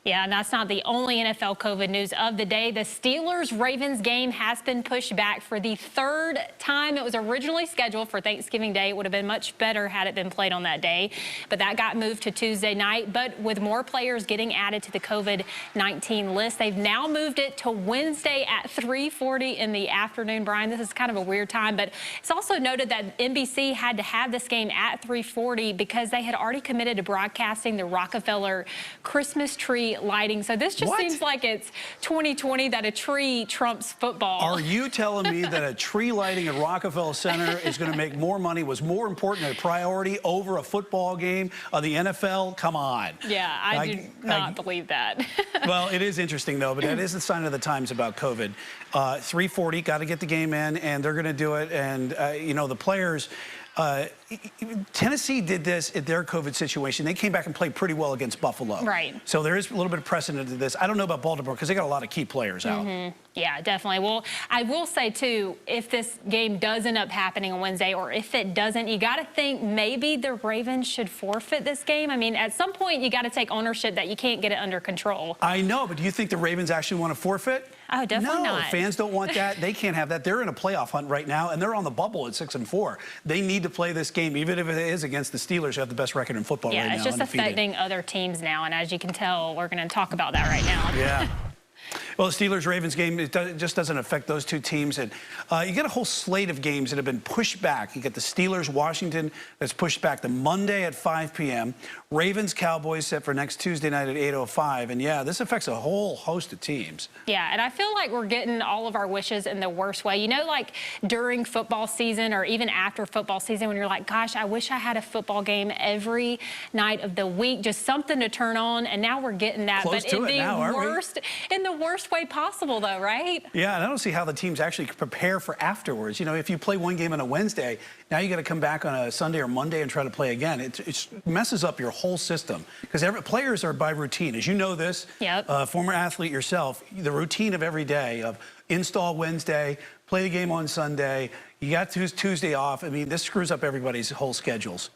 Yeah, and that's not the only NFL COVID news of the day. The Steelers-Ravens game has been pushed back for the third time. It was originally scheduled for Thanksgiving Day. It would have been much better had it been played on that day, but that got moved to Tuesday night. But with more players getting added to the COVID-19 list, they've now moved it to Wednesday at 3:40 in the afternoon. Brian, this is kind of a weird time, but it's also noted that NBC had to have this game at 3:40 because they had already committed to broadcasting the Rockefeller Christmas tree lighting. So this just seems like it's 2020 that a tree trumps football. Are you telling me that a tree lighting at Rockefeller Center is going to make more money, was more important, a priority over a football game of the NFL? Come on. Yeah, I do not believe that. Well, it is interesting, though, but that is a sign of the times about COVID. 3:40, got to get the game in, and they're going to do it. And, you know, the players... Tennessee did this at their COVID situation. They came back and played pretty well against Buffalo. Right. So there is a little bit of precedent to this. I don't know about Baltimore because they got a lot of key players out. Yeah, definitely. Well, I will say, too, if this game does end up happening on Wednesday, or if it doesn't, you got to think maybe the Ravens should forfeit this game. I mean, at some point, you got to take ownership that you can't get it under control. I know, but do you think the Ravens actually want to forfeit? Oh, definitely no, not. Fans don't want that. They can't have that. They're in a playoff hunt right now, and they're on the bubble at 6-4. They need to play this game, even if it is against the Steelers, who have the best record in football right now. Yeah, it's just affecting other teams now, and as you can tell, we're going to talk about that right now. Yeah. Well, the Steelers-Ravens game, it just doesn't affect those two teams. And you get a whole slate of games that have been pushed back. You get the Steelers-Washington that's pushed back to Monday at 5 p.m. Ravens-Cowboys set for next Tuesday night at 8:05. And, yeah, this affects a whole host of teams. Yeah, and I feel like we're getting all of our wishes in the worst way. You know, like during football season or even after football season when you're like, gosh, I wish I had a football game every night of the week, just something to turn on. And now we're getting that. Close to it now, aren't we? In the worst way possible, though, right? Yeah, and I don't see how the teams actually prepare for afterwards. You know, if you play one game on a Wednesday, now you got to come back on a Sunday or Monday and try to play again. It messes up your whole system because players are by routine. As you know this, former athlete yourself, the routine of every day of install Wednesday, play the game on Sunday, you got Tuesday off. I mean, this screws up everybody's whole schedules.